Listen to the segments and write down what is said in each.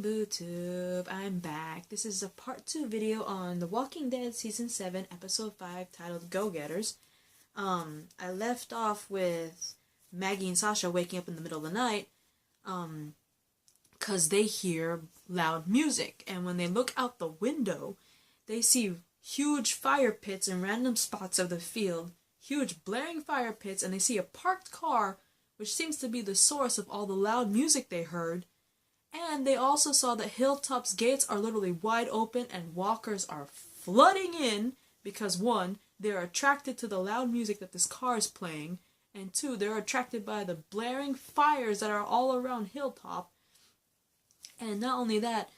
BooTube, I'm back. This is a part 2 video on The Walking Dead Season 7, Episode 5, titled Go-Getters. I left off with Maggie and Sasha waking up in the middle of the night, because they hear loud music, and when they look out the window, they see huge fire pits in random spots of the field, huge blaring fire pits, and they see a parked car, which seems to be the source of all the loud music they heard. And they also saw that Hilltop's gates are literally wide open and walkers are flooding in because 1, they're attracted to the loud music that this car is playing, and 2, they're attracted by the blaring fires that are all around Hilltop. And not only that,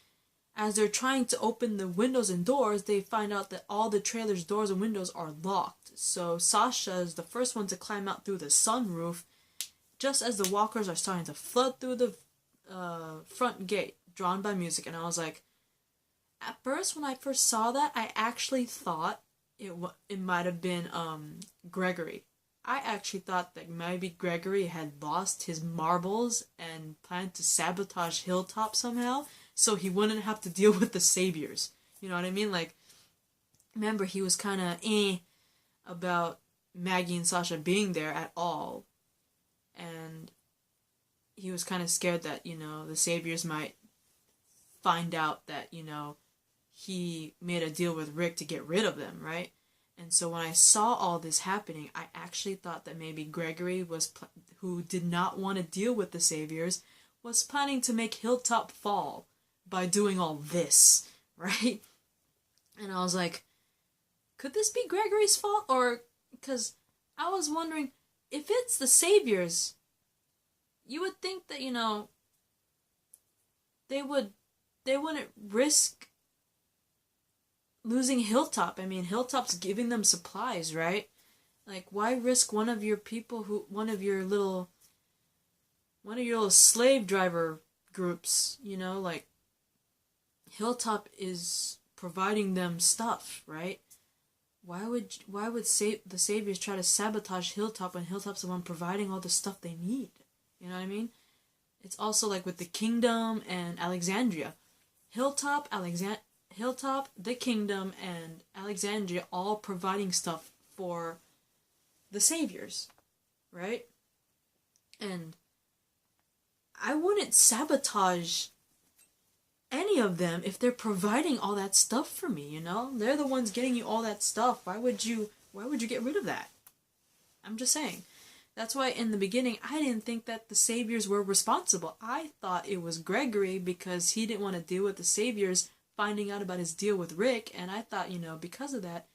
as they're trying to open the windows and doors, they find out that all the trailer's doors and windows are locked. So Sasha is the first one to climb out through the sunroof just as the walkers are starting to flood through the front gate, drawn by music. And I was like, at first when I first saw that, I actually thought it might have been Gregory. I actually thought that maybe Gregory had lost his marbles and planned to sabotage Hilltop somehow so he wouldn't have to deal with the saviors. You know what I mean? Like, remember, he was kind of about Maggie and Sasha being there at all, and he was kind of scared that, the saviors might find out that, he made a deal with Rick to get rid of them, right? And so when I saw all this happening, I actually thought that maybe Gregory, who did not want to deal with the saviors, was planning to make Hilltop fall by doing all this, right? And I was like, could this be Gregory's fault? Or, because I was wondering, if it's the saviors, you would think that, they wouldn't risk losing Hilltop. I mean, Hilltop's giving them supplies, right? Like, why risk one of your people one of your little slave driver groups, like, Hilltop is providing them stuff, right? Why would the saviors try to sabotage Hilltop when Hilltop's the one providing all the stuff they need? You know what I mean? It's also like with the Kingdom and Alexandria. Hilltop, the Kingdom, and Alexandria all providing stuff for the saviors, right? And I wouldn't sabotage any of them if they're providing all that stuff for me, They're the ones getting you all that stuff. Why would you get rid of that? I'm just saying. That's why in the beginning, I didn't think that the saviors were responsible. I thought it was Gregory because he didn't want to deal with the saviors finding out about his deal with Rick, and I thought, because of that,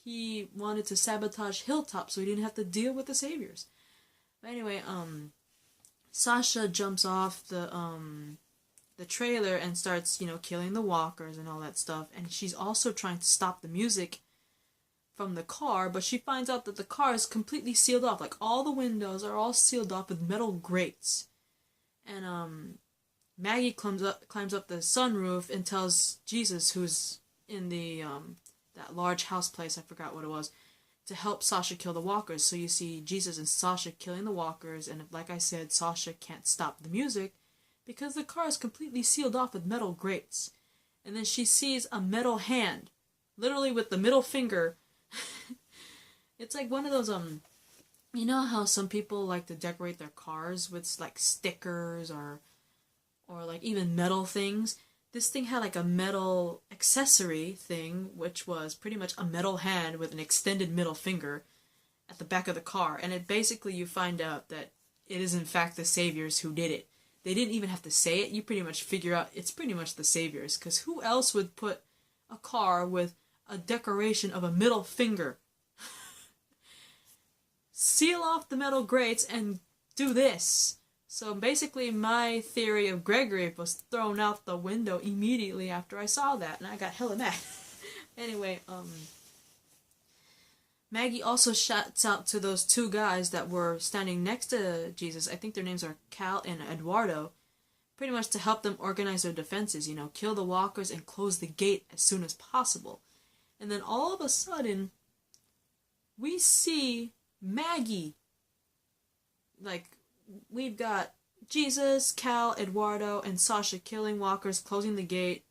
he wanted to sabotage Hilltop so he didn't have to deal with the saviors. But anyway, Sasha jumps off the trailer and starts, killing the walkers and all that stuff, and she's also trying to stop the music from the car, but she finds out that the car is completely sealed off. Like, all the windows are all sealed off with metal grates. And Maggie climbs up the sunroof and tells Jesus, who's in the that large house place, I forgot what it was, to help Sasha kill the walkers. So you see Jesus and Sasha killing the walkers, and like I said, Sasha can't stop the music because the car is completely sealed off with metal grates. And then she sees a metal hand, literally with the middle finger. It's like one of those, you know how some people like to decorate their cars with, like, stickers or like, even metal things? This thing had, like, a metal accessory thing, which was pretty much a metal hand with an extended middle finger at the back of the car. And it basically, you find out that it is, in fact, the saviors who did it. They didn't even have to say it. You pretty much figure out it's pretty much the saviors. Because who else would put a car with a decoration of a middle finger, seal off the metal grates, and do this? So basically, my theory of Gregory was thrown out the window immediately after I saw that, and I got hella mad. Anyway, Maggie also shouts out to those 2 guys that were standing next to Jesus. I think their names are Cal and Eduardo, pretty much to help them organize their defenses, kill the walkers and close the gate as soon as possible. And then all of a sudden, we see Maggie. Like, we've got Jesus, Cal, Eduardo, and Sasha killing walkers, closing the gate.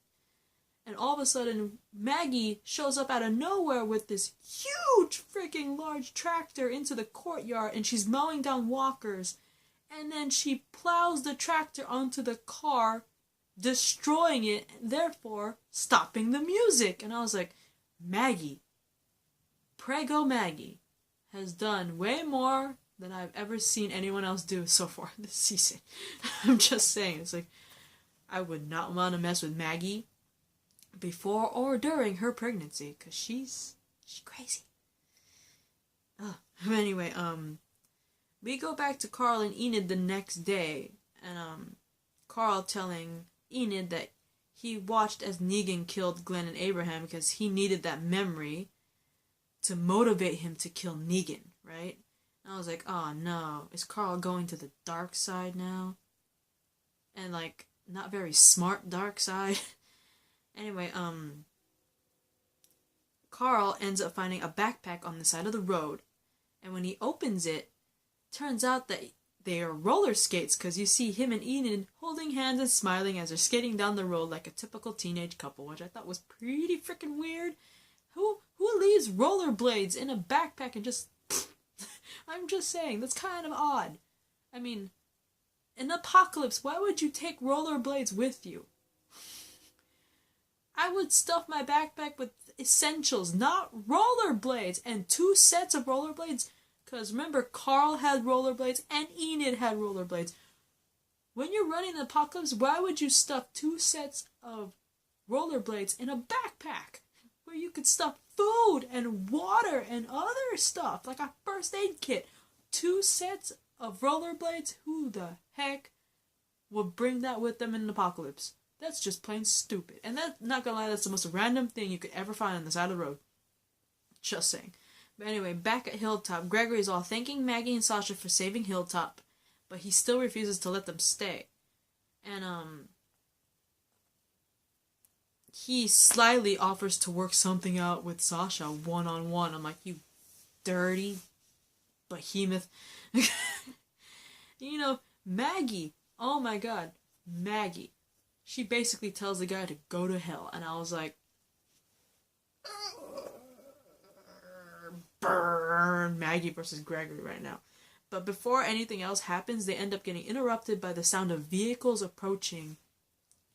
And all of a sudden, Maggie shows up out of nowhere with this huge freaking large tractor into the courtyard, and she's mowing down walkers. And then she plows the tractor onto the car, destroying it, and therefore stopping the music. And I was like, Maggie, Prego Maggie, has done way more than I've ever seen anyone else do so far this season. I'm just saying, it's like, I would not want to mess with Maggie before or during her pregnancy, because she's crazy. Anyway, we go back to Carl and Enid the next day, and Carl telling Enid that he watched as Negan killed Glenn and Abraham because he needed that memory to motivate him to kill Negan, right? And I was like, oh no, is Carl going to the dark side now? And like, not very smart dark side. Anyway, Carl ends up finding a backpack on the side of the road, and when he opens it, turns out that they are roller skates, because you see him and Enid holding hands and smiling as they're skating down the road like a typical teenage couple, which I thought was pretty freaking weird. Who leaves rollerblades in a backpack and just... I'm just saying, that's kind of odd. I mean, in the apocalypse, why would you take rollerblades with you? I would stuff my backpack with essentials, not rollerblades, and 2 sets of rollerblades. Because remember, Carl had rollerblades and Enid had rollerblades. When you're running the apocalypse, why would you stuff 2 sets of rollerblades in a backpack where you could stuff food and water and other stuff, like a first aid kit? 2 sets of rollerblades? Who the heck would bring that with them in an apocalypse? That's just plain stupid. And that's, not gonna lie, that's the most random thing you could ever find on the side of the road. Just saying. But anyway, back at Hilltop, Gregory is all thanking Maggie and Sasha for saving Hilltop, but he still refuses to let them stay. And, he slyly offers to work something out with Sasha one-on-one. I'm like, you dirty behemoth. You know, Maggie, oh my god, Maggie. She basically tells the guy to go to hell, and I was like, burn Maggie versus Gregory right now. But before anything else happens, they end up getting interrupted by the sound of vehicles approaching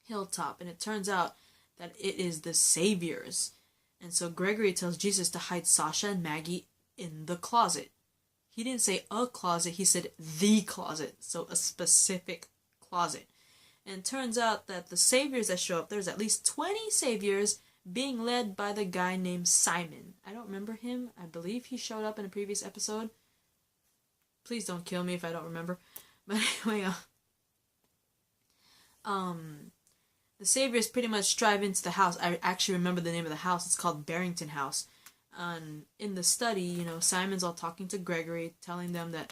Hilltop, and it turns out that it is the Saviors. And so Gregory tells Jesus to hide Sasha and Maggie in the closet. He didn't say a closet, he said the closet, so a specific closet. And it turns out that the Saviors that show up, there's at least 20 Saviors being led by the guy named Simon. I don't remember him. I believe he showed up in a previous episode. Please don't kill me if I don't remember. But anyway, the Saviors pretty much drive into the house. I actually remember the name of the house. It's called Barrington House. And in the study, you know, Simon's all talking to Gregory, telling them that,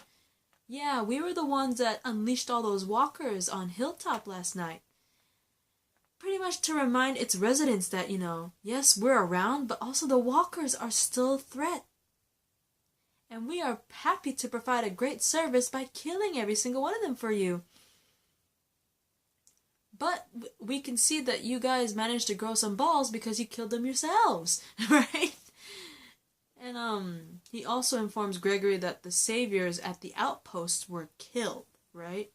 yeah, we were the ones that unleashed all those walkers on Hilltop last night. Pretty much to remind its residents that, you know, yes, we're around, but also the walkers are still a threat. And we are happy to provide a great service by killing every single one of them for you. But we can see that you guys managed to grow some balls because you killed them yourselves, right? And he also informs Gregory that the Saviors at the outposts were killed, right?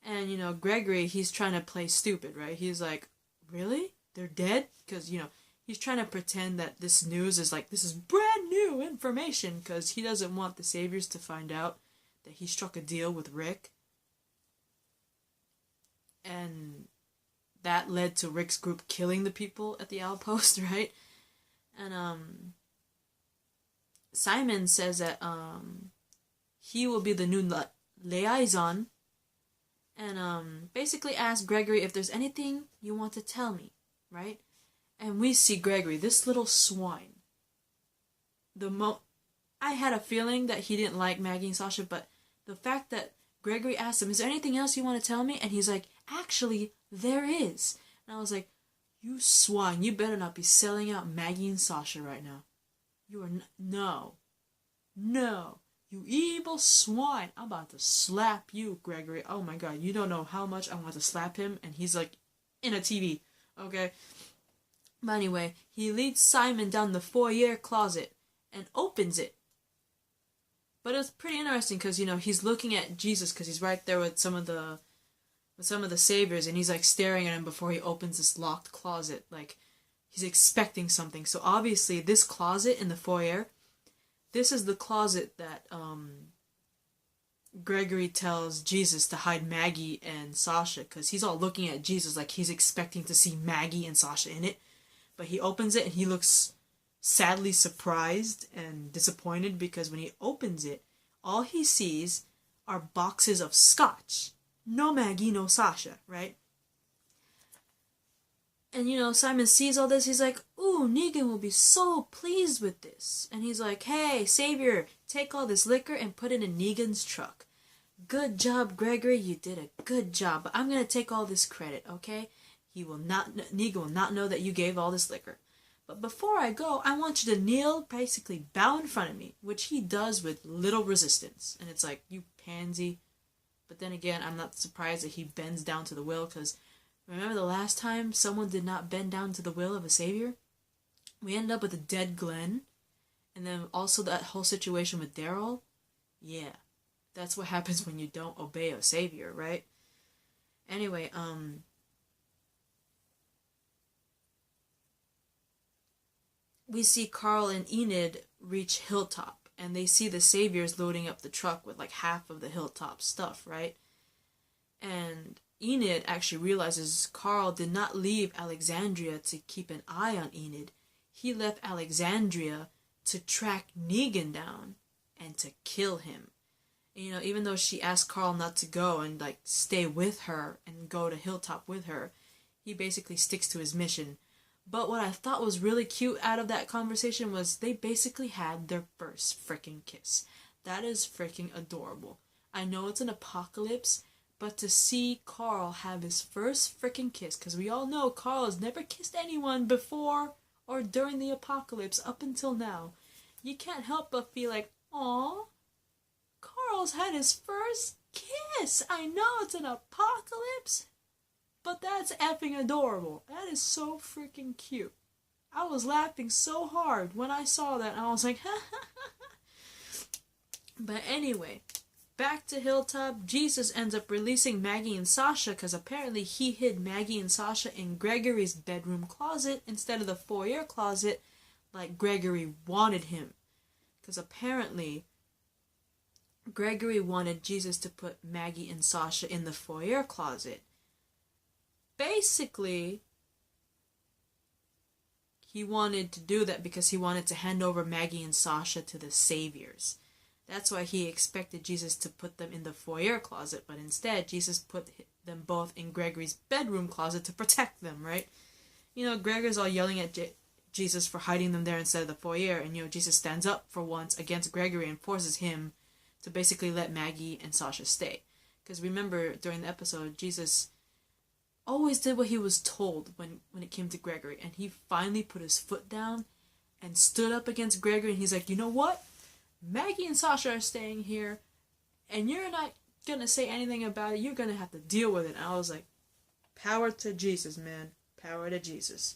And, you know, Gregory, he's trying to play stupid, right? He's like, really? They're dead? Because, you know, he's trying to pretend that this news is like, this is brand new information, because he doesn't want the Saviors to find out that he struck a deal with Rick. And that led to Rick's group killing the people at the outpost, right? And, Simon says that, he will be the new liaison, and, basically asks Gregory if there's anything you want to tell me, right? And we see Gregory, this little swine. I had a feeling that he didn't like Maggie and Sasha, but the fact that Gregory asked him, is there anything else you want to tell me? And he's like, actually, there is. And I was like, you swine, you better not be selling out Maggie and Sasha right now. You are no, you You evil swine. I'm about to slap you, Gregory. Oh my god, you don't know how much I want to slap him. And he's like in a TV. Okay? But anyway, he leads Simon down the foyer closet and opens it. But it's pretty interesting because, you know, he's looking at Jesus because he's right there with some of the saviors, and he's like staring at him before he opens this locked closet. Like, he's expecting something. So obviously this closet in the foyer, this is the closet that Gregory tells Jesus to hide Maggie and Sasha, because he's all looking at Jesus like he's expecting to see Maggie and Sasha in it. But he opens it and he looks sadly surprised and disappointed, because when he opens it, all he sees are boxes of scotch. No Maggie, no Sasha, right? And, you know, Simon sees all this. He's like, ooh, Negan will be so pleased with this. And he's like, hey, Savior, take all this liquor and put it in Negan's truck. Good job, Gregory. You did a good job. But I'm going to take all this credit, okay? Negan will not know that you gave all this liquor. But before I go, I want you to kneel, basically bow in front of me, which he does with little resistance. And it's like, you pansy. But then again, I'm not surprised that he bends down to the will, because remember the last time someone did not bend down to the will of a savior? We ended up with a dead Glenn, and then also that whole situation with Daryl. Yeah, that's what happens when you don't obey a savior, right? Anyway, we see Carl and Enid reach Hilltop, and they see the saviors loading up the truck with like half of the Hilltop stuff, right? And Enid actually realizes Carl did not leave Alexandria to keep an eye on Enid. He left Alexandria to track Negan down and to kill him. And, you know, even though she asked Carl not to go and like stay with her and go to Hilltop with her, he basically sticks to his mission. But what I thought was really cute out of that conversation was they basically had their first freaking kiss. That is freaking adorable. I know it's an apocalypse, but to see Carl have his first freaking kiss, because we all know Carl has never kissed anyone before or during the apocalypse up until now, you can't help but feel like, aw, Carl's had his first kiss. I know it's an apocalypse, but that's effing adorable. That is so freaking cute. I was laughing so hard when I saw that, and I was like, ha ha ha ha. But anyway, back to Hilltop. Jesus ends up releasing Maggie and Sasha because apparently he hid Maggie and Sasha in Gregory's bedroom closet instead of the foyer closet like Gregory wanted him. Because apparently Gregory wanted Jesus to put Maggie and Sasha in the foyer closet. Basically, he wanted to do that because he wanted to hand over Maggie and Sasha to the saviors. That's why he expected Jesus to put them in the foyer closet, but instead Jesus put them both in Gregory's bedroom closet to protect them, right? You know, Gregory's all yelling at Jesus for hiding them there instead of the foyer, and, you know, Jesus stands up for once against Gregory and forces him to basically let Maggie and Sasha stay. Because remember, during the episode, Jesus always did what he was told when it came to Gregory, and he finally put his foot down and stood up against Gregory, and he's like, you know what? Maggie and Sasha are staying here, and you're not gonna say anything about it. You're gonna have to deal with it. And I was like, power to Jesus, man. Power to Jesus.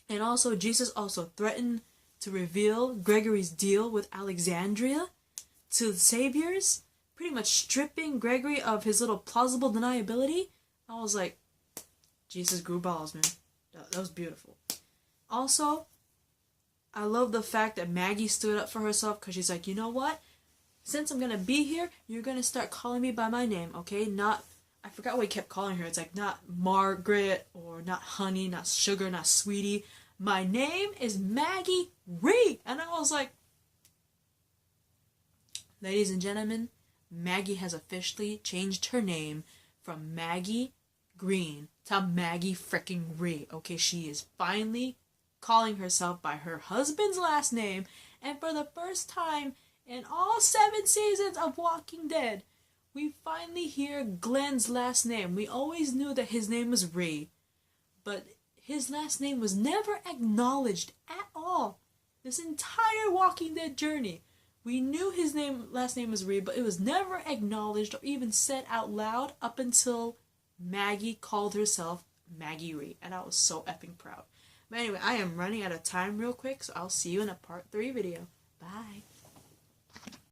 And also, Jesus also threatened to reveal Gregory's deal with Alexandria to the saviors, pretty much stripping Gregory of his little plausible deniability. I was like, Jesus grew balls, man. That was beautiful. Also, I love the fact that Maggie stood up for herself, because she's like, you know what? Since I'm going to be here, you're going to start calling me by my name, okay? Not, I forgot what he kept calling her. It's like, not Margaret, or not Honey, not Sugar, not Sweetie. My name is Maggie Reed. And I was like, ladies and gentlemen, Maggie has officially changed her name from Maggie Green to Maggie frickin' Reed. Okay, she is finally calling herself by her husband's last name, and for the first time in all 7 seasons of Walking Dead, we finally hear Glenn's last name. We always knew that his name was Ray, but his last name was never acknowledged at all. This entire Walking Dead journey, We knew his last name was Reed, but it was never acknowledged or even said out loud up until Maggie called herself Maggie Reed, and I was so effing proud. But anyway, I am running out of time real quick, so I'll see you in a part 3 video. Bye.